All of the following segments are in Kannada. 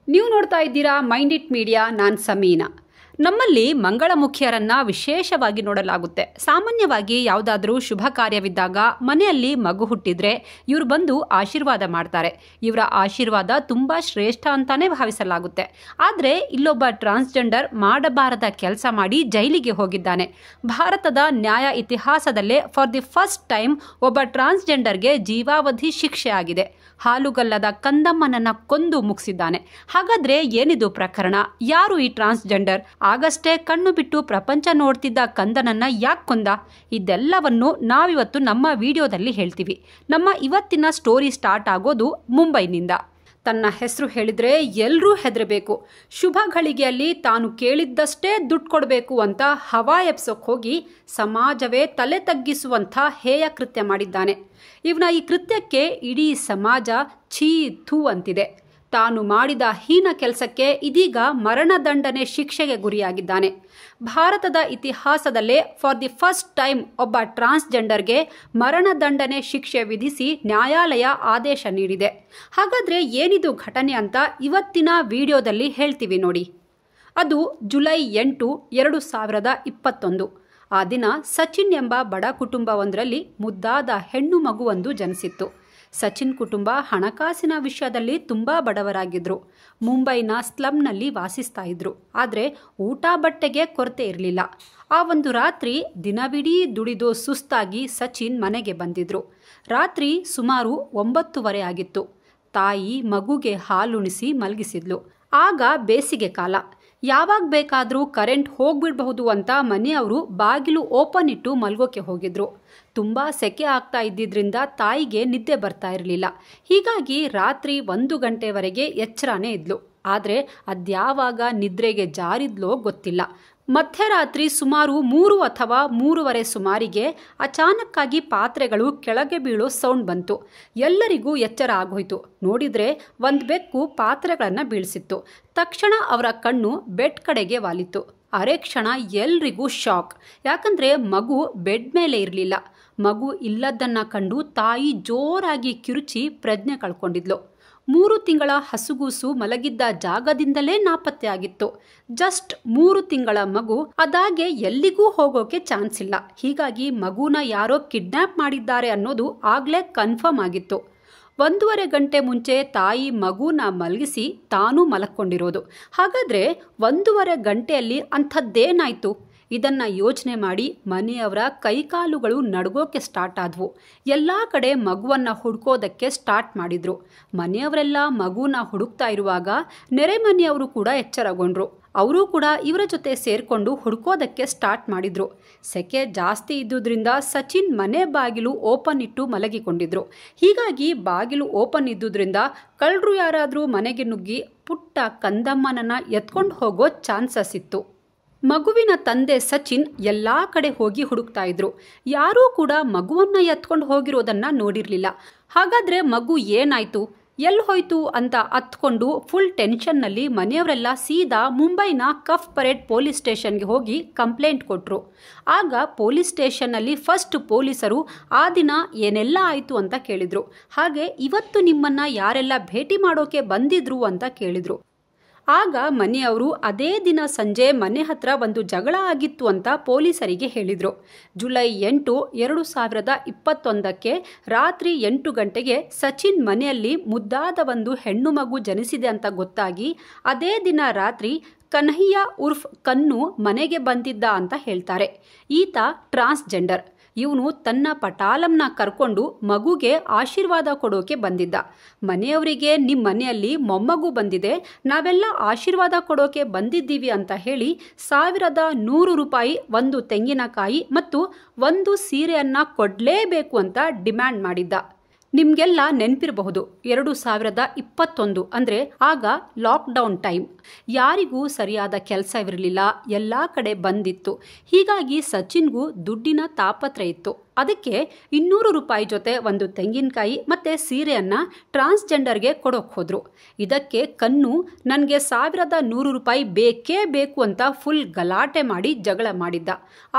ನೀವು ನೋಡ್ತಾ ಇದ್ದೀರಾ ಮೈಂಡ್ ಇಟ್ ಮೀಡಿಯಾ. ನಾನು ಸಮೀನಾ. ನಮ್ಮಲ್ಲಿ ಮಂಗಳಮುಖಿಯರನ್ನ ವಿಶೇಷವಾಗಿ ನೋಡಲಾಗುತ್ತೆ. ಸಾಮಾನ್ಯವಾಗಿ ಯಾವುದಾದ್ರೂ ಶುಭ ಕಾರ್ಯವಿದ್ದಾಗ ಮನೆಯಲ್ಲಿ ಮಗು ಹುಟ್ಟಿದ್ರೆ ಇವರು ಬಂದು ಆಶೀರ್ವಾದ ಮಾಡ್ತಾರೆ. ಇವರ ಆಶೀರ್ವಾದ ತುಂಬ ಶ್ರೇಷ್ಠ ಅಂತಾನೆ ಭಾವಿಸಲಾಗುತ್ತೆ. ಆದರೆ ಇಲ್ಲೊಬ್ಬ ಟ್ರಾನ್ಸ್ಜೆಂಡರ್ ಮಾಡಬಾರದ ಕೆಲಸ ಮಾಡಿ ಜೈಲಿಗೆ ಹೋಗಿದ್ದಾನೆ. ಭಾರತದ ನ್ಯಾಯ ಇತಿಹಾಸದಲ್ಲೇ ಫಾರ್ ದಿ ಫಸ್ಟ್ ಟೈಮ್ ಒಬ್ಬ ಟ್ರಾನ್ಸ್ಜೆಂಡರ್ಗೆ ಜೀವಾವಧಿ ಶಿಕ್ಷೆ ಆಗಿದೆ. ಹಾಲುಗಲ್ಲದ ಕಂದಮ್ಮನನ್ನ ಕೊಂದು ಮುಗಿಸಿದ್ದಾನೆ. ಹಾಗಾದ್ರೆ ಏನಿದು ಪ್ರಕರಣ? ಯಾರು ಈ ಟ್ರಾನ್ಸ್ಜೆಂಡರ್? ಆಗಷ್ಟೇ ಕಣ್ಣು ಬಿಟ್ಟು ಪ್ರಪಂಚ ನೋಡ್ತಿದ್ದ ಕಂದನನ್ನ ಯಾಕೆ ಕೊಂದ? ಇದೆಲ್ಲವನ್ನು ನಾವಿವತ್ತು ನಮ್ಮ ವಿಡಿಯೋದಲ್ಲಿ ಹೇಳ್ತೀವಿ. ನಮ್ಮ ಇವತ್ತಿನ ಸ್ಟೋರಿ ಸ್ಟಾರ್ಟ್ ಆಗೋದು ಮುಂಬೈನಿಂದ. ತನ್ನ ಹೆಸರು ಹೇಳಿದ್ರೆ ಎಲ್ಲರೂ ಹೆದರಬೇಕು. ಶುಭ ಘಳಿಗೆಯಲ್ಲಿ ತಾನು ಕೇಳಿದ್ದಷ್ಟೇ ದುಡ್ಡು ಕೊಡಬೇಕು ಅಂತ ಹವಾ ಎಬ್ಸೋಕೆ ಹೋಗಿ ಸಮಾಜವೇ ತಲೆ ತಗ್ಗಿಸುವಂಥ ಹೇಯ ಕೃತ್ಯ ಮಾಡಿದ್ದಾನೆ. ಇವನ ಈ ಕೃತ್ಯಕ್ಕೆ ಇಡೀ ಸಮಾಜ ಛೀ ಥೂ ಅಂತಿದೆ. ತಾನು ಮಾಡಿದ ಹೀನ ಕೆಲಸಕ್ಕೆ ಇದೀಗ ಮರಣದಂಡನೆ ಶಿಕ್ಷೆಗೆ ಗುರಿಯಾಗಿದ್ದಾನೆ. ಭಾರತದ ಇತಿಹಾಸದಲ್ಲೇ ಫಾರ್ ದಿ ಫಸ್ಟ್ ಟೈಮ್ ಒಬ್ಬ ಟ್ರಾನ್ಸ್ಜೆಂಡರ್ಗೆ ಮರಣದಂಡನೆ ಶಿಕ್ಷೆ ವಿಧಿಸಿ ನ್ಯಾಯಾಲಯ ಆದೇಶ ನೀಡಿದೆ. ಹಾಗಾದರೆ ಏನಿದು ಘಟನೆ ಅಂತ ಇವತ್ತಿನ ವಿಡಿಯೋದಲ್ಲಿ ಹೇಳ್ತೀವಿ ನೋಡಿ. ಅದು ಜುಲೈ 8, 2021. ಆ ದಿನ ಸಚಿನ್ ಎಂಬ ಬಡ ಕುಟುಂಬವೊಂದರಲ್ಲಿ ಮುದ್ದಾದ ಹೆಣ್ಣು ಮಗುವೊಂದು ಜನಿಸಿತ್ತು. ಸಚಿನ್ ಕುಟುಂಬ ಹಣಕಾಸಿನ ವಿಷಯದಲ್ಲಿ ತುಂಬ ಬಡವರಾಗಿದ್ದರು. ಮುಂಬೈನ ಸ್ಲಮ್ನಲ್ಲಿ ವಾಸಿಸ್ತಾ ಇದ್ರು. ಆದರೆ ಊಟ ಬಟ್ಟೆಗೆ ಕೊರತೆ ಇರಲಿಲ್ಲ. ಆ ಒಂದು ರಾತ್ರಿ ದಿನವಿಡೀ ದುಡಿದು ಸುಸ್ತಾಗಿ ಸಚಿನ್ ಮನೆಗೆ ಬಂದಿದ್ರು. ರಾತ್ರಿ ಸುಮಾರು 9:30 ಆಗಿತ್ತು. ತಾಯಿ ಮಗುಗೆ ಹಾಲುಣಿಸಿ ಮಲಗಿಸಿದ್ಲು. ಆಗ ಬೇಸಿಗೆ ಕಾಲ. ಯಾವಾಗ ಬೇಕಾದರೂ ಕರೆಂಟ್ ಹೋಗ್ಬಿಡಬಹುದು ಅಂತ ಮನೆಯವರು ಬಾಗಿಲು ಓಪನ್ ಇಟ್ಟು ಮಲ್ಗೋಕೆ ಹೋಗಿದ್ರು. ತುಂಬ ಸೆಕೆ ಆಗ್ತಾ ಇದ್ದಿದ್ರಿಂದ ತಾಯಿಗೆ ನಿದ್ದೆ ಬರ್ತಾ ಇರಲಿಲ್ಲ. ಹೀಗಾಗಿ ರಾತ್ರಿ 1 ಗಂಟೆವರೆಗೆ ಎಚ್ಚರನೇ ಇದ್ಲು. ಆದರೆ ಅದ್ಯಾವಾಗ ನಿದ್ರೆಗೆ ಜಾರಿದ್ಲೋ ಗೊತ್ತಿಲ್ಲ. ಮಧ್ಯರಾತ್ರಿ ಸುಮಾರು 3 ಅಥವಾ 3:15 ಸುಮಾರಿಗೆ ಅಚಾನಕ್ಕಾಗಿ ಪಾತ್ರೆಗಳು ಕೆಳಗೆ ಬೀಳೋ ಸೌಂಡ್ ಬಂತು. ಎಲ್ಲರಿಗೂ ಎಚ್ಚರ ಆಗೋಯ್ತು. ನೋಡಿದ್ರೆ ಒಂದು ಬೆಕ್ಕು ಪಾತ್ರೆಗಳನ್ನು ಬೀಳಿಸಿತ್ತು. ತಕ್ಷಣ ಅವರ ಕಣ್ಣು ಬೆಡ್ ಕಡೆಗೆ ವಾಲಿತು. ಅರೆ ಕ್ಷಣ ಎಲ್ರಿಗೂ ಶಾಕ್. ಯಾಕಂದರೆ ಮಗು ಬೆಡ್ ಮೇಲೆ ಇರಲಿಲ್ಲ. ಮಗು ಇಲ್ಲದನ್ನ ಕಂಡು ತಾಯಿ ಜೋರಾಗಿ ಕಿರುಚಿ ಪ್ರಜ್ಞೆ ಕಳ್ಕೊಂಡಿದ್ಲು. 3 ತಿಂಗಳ ಹಸುಗೂಸು ಮಲಗಿದ್ದ ಜಾಗದಿಂದಲೇ ನಾಪತ್ತೆ ಆಗಿತ್ತು. ಜಸ್ಟ್ 3 ತಿಂಗಳ ಮಗು. ಅದಾಗೆ ಎಲ್ಲಿಗೂ ಹೋಗೋಕೆ ಚಾನ್ಸ್ ಇಲ್ಲ. ಹೀಗಾಗಿ ಮಗುನ ಯಾರೋ ಕಿಡ್ನ್ಯಾಪ್ ಮಾಡಿದ್ದಾರೆ ಅನ್ನೋದು ಆಗ್ಲೇ ಕನ್ಫರ್ಮ್ ಆಗಿತ್ತು. 1:30 ಗಂಟೆ ಮುಂಚೆ ತಾಯಿ ಮಗುನ ಮಲಗಿಸಿ ತಾನೂ ಮಲಕ್ಕೊಂಡಿರೋದು. ಹಾಗಾದರೆ 1:30 ಗಂಟೆಯಲ್ಲಿ ಅಂಥದ್ದೇನಾಯಿತು? ಇದನ್ನ ಯೋಚನೆ ಮಾಡಿ ಮನೆಯವರ ಕೈಕಾಲುಗಳು ನಡುಗೋಕೆ ಸ್ಟಾರ್ಟ್ ಆದವು. ಎಲ್ಲ ಕಡೆ ಮಗುವನ್ನು ಹುಡುಕೋದಕ್ಕೆ ಸ್ಟಾರ್ಟ್ ಮಾಡಿದ್ರು. ಮನೆಯವರೆಲ್ಲ ಮಗುನ ಹುಡುಕ್ತಾ ಇರುವಾಗ ನೆರೆ ಮನೆಯವರು ಕೂಡ ಎಚ್ಚರಗೊಂಡ್ರು. ಅವರು ಕೂಡ ಇವರ ಜೊತೆ ಸೇರಿಕೊಂಡು ಹುಡುಕೋದಕ್ಕೆ ಸ್ಟಾರ್ಟ್ ಮಾಡಿದ್ರು. ಸೆಕೆ ಜಾಸ್ತಿ ಇದ್ದುದರಿಂದ ಸಚಿನ್ ಮನೆ ಬಾಗಿಲು ಓಪನ್ ಇಟ್ಟು ಮಲಗಿಕೊಂಡಿದ್ರು. ಹೀಗಾಗಿ ಬಾಗಿಲು ಓಪನ್ ಇದ್ದುದರಿಂದ ಕಳ್ಳರು ಯಾರಾದರೂ ಮನೆಗೆ ನುಗ್ಗಿ ಪುಟ್ಟ ಕಂದಮ್ಮನನ್ನ ಎತ್ಕೊಂಡು ಹೋಗೋ ಚಾನ್ಸಸ್ ಇತ್ತು. ಮಗುವಿನ ತಂದೆ ಸಚಿನ್ ಎಲ್ಲ ಕಡೆ ಹೋಗಿ ಹುಡುಕ್ತಾ ಇದ್ರು. ಯಾರೂ ಕೂಡ ಮಗುವನ್ನ ಎತ್ಕೊಂಡು ಹೋಗಿರೋದನ್ನ ನೋಡಿರಲಿಲ್ಲ. ಹಾಗಾದ್ರೆ ಮಗು ಏನಾಯ್ತು, ಎಲ್ಲಿ ಹೋಯ್ತು ಅಂತ ಅತ್ಕೊಂಡು ಫುಲ್ ಟೆನ್ಷನ್ನಲ್ಲಿ ಮನೆಯವರೆಲ್ಲ ಸೀದಾ ಮುಂಬೈನ ಕಫ್ ಪರೇಡ್ ಪೊಲೀಸ್ ಸ್ಟೇಷನ್ಗೆ ಹೋಗಿ ಕಂಪ್ಲೇಂಟ್ ಕೊಟ್ಟರು. ಆಗ ಪೊಲೀಸ್ ಸ್ಟೇಷನ್ನಲ್ಲಿ ಫಸ್ಟ್ ಪೊಲೀಸರು ಆ ದಿನ ಏನೆಲ್ಲ ಆಯಿತು ಅಂತ ಕೇಳಿದರು. ಹಾಗೆ ಇವತ್ತು ನಿಮ್ಮನ್ನ ಯಾರೆಲ್ಲ ಭೇಟಿ ಮಾಡೋಕೆ ಬಂದಿದ್ರು ಅಂತ ಕೇಳಿದರು. ಆಗ ಮನೆಯವರು ಅದೇ ದಿನ ಸಂಜೆ ಮನೆ ಹತ್ರ ಒಂದು ಜಗಳ ಆಗಿತ್ತು ಅಂತ ಪೊಲೀಸರಿಗೆ ಹೇಳಿದರು. ಜುಲೈ 8, 2021ಕ್ಕೆ ರಾತ್ರಿ 8 ಗಂಟೆಗೆ ಸಚಿನ್ ಮನೆಯಲ್ಲಿ ಮುದ್ದಾದ ಒಂದು ಹೆಣ್ಣು ಮಗು ಜನಿಸಿದೆ ಅಂತ ಗೊತ್ತಾಗಿ ಅದೇ ದಿನ ರಾತ್ರಿ ಕನ್ಹಯ್ಯ ಉರ್ಫ್ ಕನ್ನು ಮನೆಗೆ ಬಂದಿದ್ದ ಅಂತ ಹೇಳ್ತಾರೆ. ಈತ ಟ್ರಾನ್ಸ್ಜೆಂಡರ್. ಇವನು ತನ್ನ ಪಟಾಲಂನ ಕರ್ಕೊಂಡು ಮಗುಗೆ ಆಶೀರ್ವಾದ ಕೊಡೋಕೆ ಬಂದಿದ್ದ. ಮನೆಯವರಿಗೆ ನಿಮ್ಮ ಮನೆಯಲ್ಲಿ ಮೊಮ್ಮಗು ಬಂದಿದೆ, ನಾವೆಲ್ಲ ಆಶೀರ್ವಾದ ಕೊಡೋಕೆ ಬಂದಿದ್ದೀವಿ ಅಂತ ಹೇಳಿ 1100 ರೂಪಾಯಿ, 1 ತೆಂಗಿನಕಾಯಿ ಮತ್ತು 1 ಸೀರೆಯನ್ನ ಕೊಡಲೇಬೇಕು ಅಂತ ಡಿಮ್ಯಾಂಡ್ ಮಾಡಿದ್ದ. ನಿಮಗೆಲ್ಲ ನೆನಪಿರಬಹುದು 2021 ಅಂದರೆ ಆಗ ಲಾಕ್ಡೌನ್ ಟೈಮ್. ಯಾರಿಗೂ ಸರಿಯಾದ ಕೆಲಸ ಇರಲಿಲ್ಲ, ಎಲ್ಲ ಕಡೆ ಬಂದಿತ್ತು. ಹೀಗಾಗಿ ಸಚಿನ್ಗೂ ದುಡ್ಡಿನ ತಾಪತ್ರೆ ಇತ್ತು. ಅದಕ್ಕೆ 200 ರೂಪಾಯಿ ಜೊತೆ ಒಂದು ತೆಂಗಿನಕಾಯಿ ಮತ್ತು ಸೀರೆಯನ್ನು ಟ್ರಾನ್ಸ್ಜೆಂಡರ್ಗೆ ಕೊಡೋಕೆ ಹೋದರು. ಇದಕ್ಕೆ ಕನ್ನು ನನಗೆ 1100 ರೂಪಾಯಿ ಬೇಕೇ ಬೇಕು ಅಂತ ಫುಲ್ ಗಲಾಟೆ ಮಾಡಿ ಜಗಳ ಮಾಡಿದ್ದ.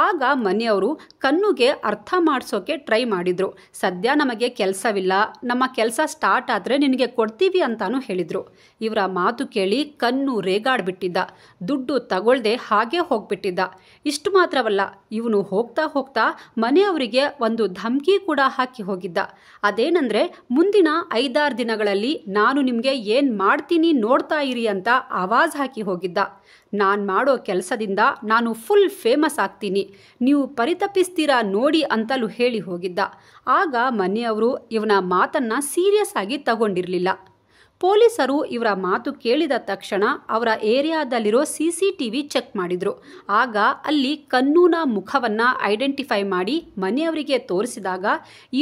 ಆಗ ಮನೆಯವರು ಕನ್ನುಗೆ ಅರ್ಥ ಮಾಡಿಸೋಕೆ ಟ್ರೈ ಮಾಡಿದರು. ಸದ್ಯ ನಮಗೆ ಕೆಲಸವಿಲ್ಲ, ನಮ್ಮ ಕೆಲಸ ಸ್ಟಾರ್ಟ್ ಆದರೆ ನಿನಗೆ ಕೊಡ್ತೀವಿ ಅಂತಾನೂ ಹೇಳಿದರು. ಇವರ ಮಾತು ಕೇಳಿ ಕನ್ನು ರೇಗಾಡ್ಬಿಟ್ಟಿದ್ದ. ದುಡ್ಡು ತಗೊಳ್ದೆ ಹಾಗೆ ಹೋಗ್ಬಿಟ್ಟಿದ್ದ. ಇಷ್ಟು ಮಾತ್ರವಲ್ಲ, ಇವನು ಹೋಗ್ತಾ ಹೋಗ್ತಾ ಮನೆಯವರಿಗೆ ಒಂದು ಧಮಕಿ ಕೂಡ ಹಾಕಿ ಹೋಗಿದ್ದ. ಅದೇನೆಂದರೆ, ಮುಂದಿನ 5-6 ದಿನಗಳಲ್ಲಿ ನಾನು ನಿಮಗೆ ಏನು ಮಾಡ್ತೀನಿ ನೋಡ್ತಾ ಇರಿ ಅಂತ ಆವಾಜ್ ಹಾಕಿ ಹೋಗಿದ್ದ. ನಾನು ಮಾಡೋ ಕೆಲಸದಿಂದ ನಾನು ಫುಲ್ ಫೇಮಸ್ ಆಗ್ತೀನಿ, ನೀವು ಪರಿತಪಿಸ್ತೀರಾ ನೋಡಿ ಅಂತಲೂ ಹೇಳಿ ಹೋಗಿದ್ದ. ಆಗ ಮನೆಯವರು ಇವನ ಮಾತನ್ನು ಸೀರಿಯಸ್ ಆಗಿ ತಗೊಂಡಿರಲಿಲ್ಲ. ಪೊಲೀಸರು ಇವರ ಮಾತು ಕೇಳಿದ ತಕ್ಷಣ ಅವರ ಏರಿಯಾದಲ್ಲಿರೋ CCTV ಚೆಕ್ ಮಾಡಿದರು. ಆಗ ಅಲ್ಲಿ ಕನ್ನೂನ ಮುಖವನ್ನು ಐಡೆಂಟಿಫೈ ಮಾಡಿ ಮನೆಯವರಿಗೆ ತೋರಿಸಿದಾಗ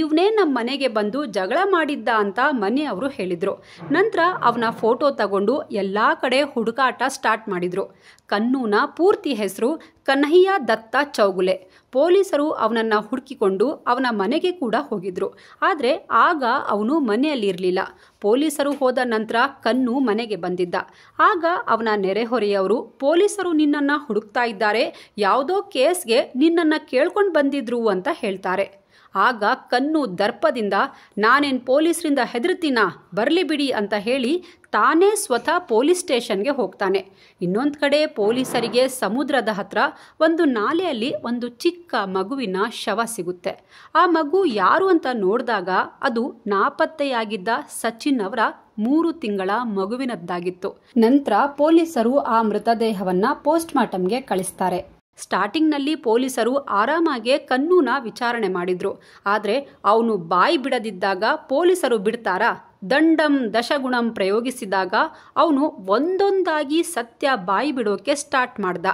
ಇವನೇ ನಮ್ಮ ಮನೆಗೆ ಬಂದು ಜಗಳ ಮಾಡಿದ್ದ ಅಂತ ಮನೆಯವರು ಹೇಳಿದರು. ನಂತರ ಅವನ ಫೋಟೋ ತಗೊಂಡು ಎಲ್ಲ ಕಡೆ ಹುಡುಕಾಟ ಸ್ಟಾರ್ಟ್ ಮಾಡಿದರು. ಕನ್ನೂನ ಪೂರ್ತಿ ಹೆಸರು ಕನ್ಹಯ್ಯ ದತ್ತ ಚೌಗುಲೆ. ಪೊಲೀಸರು ಅವನನ್ನು ಹುಡುಕಿಕೊಂಡು ಅವನ ಮನೆಗೆ ಕೂಡ ಹೋಗಿದ್ರು. ಆದರೆ ಆಗ ಅವನು ಮನೆಯಲ್ಲಿರಲಿಲ್ಲ. ಪೊಲೀಸರು ಹೋದ ನಂತರ ಕನ್ನು ಮನೆಗೆ ಬಂದಿದ್ದ. ಆಗ ಅವನ ನೆರೆಹೊರೆಯವರು, ಪೊಲೀಸರು ನಿನ್ನನ್ನು ಹುಡುಕ್ತಾ ಇದ್ದಾರೆ, ಯಾವುದೋ ಕೇಸ್ಗೆ ನಿನ್ನನ್ನು ಕೇಳ್ಕೊಂಡು ಬಂದಿದ್ರು ಅಂತ ಹೇಳ್ತಾರೆ. ಆಗ ಕನ್ನು ದರ್ಪದಿಂದ, ನಾನೇನು ಪೊಲೀಸರಿಂದ ಹೆದರ್ತೀನಾ, ಬರಲಿ ಬಿಡಿ ಅಂತ ಹೇಳಿ ತಾನೇ ಸ್ವತಃ ಪೊಲೀಸ್ ಸ್ಟೇಷನ್ಗೆ ಹೋಗ್ತಾನೆ. ಇನ್ನೊಂದು ಕಡೆ ಪೊಲೀಸರಿಗೆ ಸಮುದ್ರದ ಹತ್ರ ಒಂದು ನಾಲೆಯಲ್ಲಿ ಒಂದು ಚಿಕ್ಕ ಮಗುವಿನ ಶವ ಸಿಗುತ್ತೆ. ಆ ಮಗು ಯಾರು ಅಂತ ನೋಡಿದಾಗ ಅದು ನಾಪತ್ತೆಯಾಗಿದ್ದ ಸಚಿನ್ ಅವರ 3 ತಿಂಗಳ ಮಗುವಿನದ್ದಾಗಿತ್ತು. ನಂತರ ಪೊಲೀಸರು ಆ ಮೃತದೇಹವನ್ನು ಪೋಸ್ಟ್ ಮಾರ್ಟಮ್ಗೆ ಕಳಿಸ್ತಾರೆ. ಸ್ಟಾರ್ಟಿಂಗ್ನಲ್ಲಿ ಪೊಲೀಸರು ಆರಾಮಾಗೆ ಕನ್ನೂನ ವಿಚಾರಣೆ ಮಾಡಿದ್ರು. ಆದರೆ ಅವನು ಬಾಯಿ ಬಿಡದಿದ್ದಾಗ ಪೊಲೀಸರು ಬಿಡ್ತಾರಾ? ದಂಡಂ ದಶಗುಣಂ ಪ್ರಯೋಗಿಸಿದಾಗ ಅವನು ಒಂದೊಂದಾಗಿ ಸತ್ಯ ಬಾಯಿ ಬಿಡೋಕೆ ಸ್ಟಾರ್ಟ್ ಮಾಡ್ದ.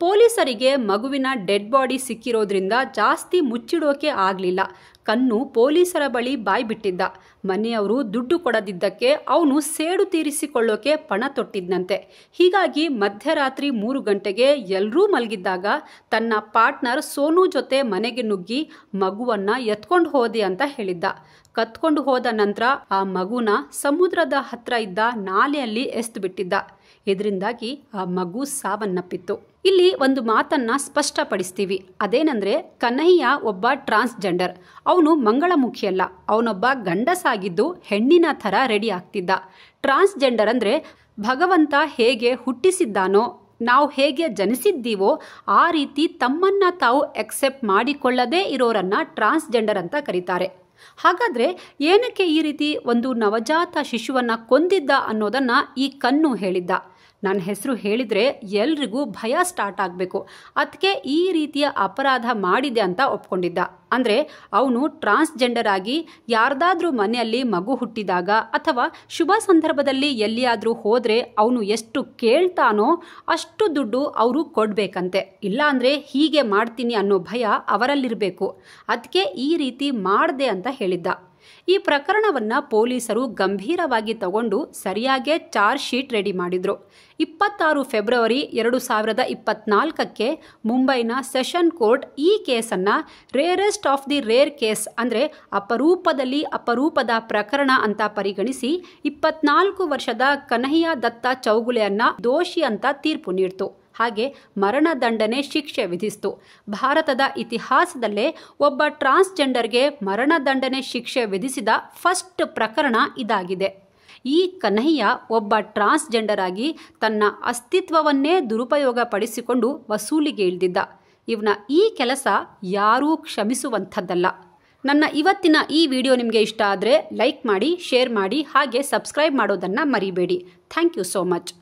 ಪೊಲೀಸರಿಗೆ ಮಗುವಿನ ಡೆಡ್ ಬಾಡಿ ಸಿಕ್ಕಿರೋದ್ರಿಂದ ಜಾಸ್ತಿ ಮುಚ್ಚಿಡೋಕೆ ಆಗಲಿಲ್ಲ. ಕನ್ನು ಪೊಲೀಸರ ಬಳಿ ಬಾಯಿ ಬಿಟ್ಟಿದ್ದ. ಮನೆಯವರು ದುಡ್ಡು ಕೊಡದಿದ್ದಕ್ಕೆ ಅವನು ಸೇಡು ತೀರಿಸಿಕೊಳ್ಳೋಕೆ ಪಣ ತೊಟ್ಟಿದ್ದಂತೆ. ಹೀಗಾಗಿ ಮಧ್ಯರಾತ್ರಿ 3 ಗಂಟೆಗೆ ಎಲ್ಲರೂ ಮಲಗಿದ್ದಾಗ ತನ್ನ ಪಾರ್ಟ್ನರ್ ಸೋನು ಜೊತೆ ಮನೆಗೆ ನುಗ್ಗಿ ಮಗುವನ್ನು ಎತ್ಕೊಂಡು ಹೋದೆ ಅಂತ ಹೇಳಿದ್ದ. ಕತ್ಕೊಂಡು ಹೋದ ನಂತರ ಆ ಮಗುನ ಸಮುದ್ರದ ಹತ್ರ ಇದ್ದ ನಾಲೆಯಲ್ಲಿ ಎಸ್ದು ಬಿಟ್ಟಿದ್ದ. ಇದರಿಂದಾಗಿ ಆ ಮಗು ಸಾವನ್ನಪ್ಪಿತ್ತು. ಇಲ್ಲಿ ಒಂದು ಮಾತನ್ನ ಸ್ಪಷ್ಟಪಡಿಸ್ತೀವಿ. ಅದೇನೆಂದರೆ, ಕನ್ಹಯ್ಯ ಒಬ್ಬ ಟ್ರಾನ್ಸ್ಜೆಂಡರ್. ಅವನು ಮಂಗಳಮುಖಿಯಲ್ಲ, ಅವನೊಬ್ಬ ಗಂಡಸಾಗಿದ್ದು ಹೆಣ್ಣಿನ ಥರ ರೆಡಿ ಆಗ್ತಿದ್ದ. ಟ್ರಾನ್ಸ್ಜೆಂಡರ್ ಅಂದರೆ ಭಗವಂತ ಹೇಗೆ ಹುಟ್ಟಿಸಿದ್ದಾನೋ, ನಾವು ಹೇಗೆ ಜನಿಸಿದ್ದೀವೋ ಆ ರೀತಿ ತಮ್ಮನ್ನ ತಾವು ಎಕ್ಸೆಪ್ಟ್ ಮಾಡಿಕೊಳ್ಳದೇ ಇರೋರನ್ನ ಟ್ರಾನ್ಸ್ಜೆಂಡರ್ ಅಂತ ಕರೀತಾರೆ. ಹಾಗಾದರೆ ಏನಕ್ಕೆ ಈ ರೀತಿ ಒಂದು ನವಜಾತ ಶಿಶುವನ್ನು ಕೊಂದಿದ್ದ ಅನ್ನೋದನ್ನು ಈ ಕನ್ನು ಹೇಳಿದ್ದ. ನನ್ನ ಹೆಸರು ಹೇಳಿದರೆ ಎಲ್ರಿಗೂ ಭಯ ಸ್ಟಾರ್ಟ್ ಆಗಬೇಕು, ಅದಕ್ಕೆ ಈ ರೀತಿಯ ಅಪರಾಧ ಮಾಡಿದೆ ಅಂತ ಒಪ್ಕೊಂಡಿದ್ದ. ಅಂದರೆ ಅವನು ಟ್ರಾನ್ಸ್ಜೆಂಡರ್ ಆಗಿ ಯಾರ್ದಾದ್ರೂ ಮನೆಯಲ್ಲಿ ಮಗು ಹುಟ್ಟಿದಾಗ ಅಥವಾ ಶುಭ ಸಂದರ್ಭದಲ್ಲಿ ಎಲ್ಲಿಯಾದರೂ ಹೋದರೆ ಅವನು ಎಷ್ಟು ಕೇಳ್ತಾನೋ ಅಷ್ಟು ದುಡ್ಡು ಅವರು ಕೊಡಬೇಕಂತೆ. ಇಲ್ಲಾಂದರೆ ಹೀಗೆ ಮಾಡ್ತೀನಿ ಅನ್ನೋ ಭಯ ಅವರಲ್ಲಿರಬೇಕು. ಅದಕ್ಕೆ ಈ ರೀತಿ ಮಾಡಿದೆ ಅಂತ ಹೇಳಿದ್ದ. ಈ ಪ್ರಕರಣವನ್ನು ಪೊಲೀಸರು ಗಂಭೀರವಾಗಿ ತಗೊಂಡು ಸರಿಯಾಗಿ ಚಾರ್ಜ್ ಶೀಟ್ ರೆಡಿ ಮಾಡಿದ್ರು. 26 ಫೆಬ್ರವರಿ 2024ಕ್ಕೆ ಮುಂಬೈನ ಸೆಷನ್ ಕೋರ್ಟ್ ಈ ಕೇಸನ್ನು rarest of the rare case ಅಂದರೆ ಅಪರೂಪದಲ್ಲಿ ಅಪರೂಪದ ಪ್ರಕರಣ ಅಂತ ಪರಿಗಣಿಸಿ 24 ವರ್ಷದ ಕನ್ಹಯ್ಯ ದತ್ತ ಚೌಗುಲೆಯನ್ನ ದೋಷಿ ಅಂತ ತೀರ್ಪು ನೀಡಿತು. ಹಾಗೆ ಮರಣದಂಡನೆ ಶಿಕ್ಷೆ ವಿಧಿಸಿತು. ಭಾರತದ ಇತಿಹಾಸದಲ್ಲೇ ಒಬ್ಬ ಟ್ರಾನ್ಸ್ಜೆಂಡರ್ಗೆ ಮರಣದಂಡನೆ ಶಿಕ್ಷೆ ವಿಧಿಸಿದ ಫಸ್ಟ್ ಪ್ರಕರಣ ಇದಾಗಿದೆ. ಈ ಕನ್ಹಯ್ಯ ಒಬ್ಬ ಟ್ರಾನ್ಸ್ಜೆಂಡರ್ ಆಗಿ ತನ್ನ ಅಸ್ತಿತ್ವವನ್ನೇ ದುರುಪಯೋಗ ಪಡಿಸಿಕೊಂಡು ವಸೂಲಿಗೆ ಇಳಿದಿದ್ದ. ಇವನ ಈ ಕೆಲಸ ಯಾರೂ ಕ್ಷಮಿಸುವಂಥದ್ದಲ್ಲ. ನನ್ನ ಇವತ್ತಿನ ಈ ವಿಡಿಯೋ ನಿಮಗೆ ಇಷ್ಟ ಆದರೆ ಲೈಕ್ ಮಾಡಿ, ಶೇರ್ ಮಾಡಿ, ಹಾಗೆ ಸಬ್ಸ್ಕ್ರೈಬ್ ಮಾಡೋದನ್ನು ಮರಿಬೇಡಿ. Thank you so much.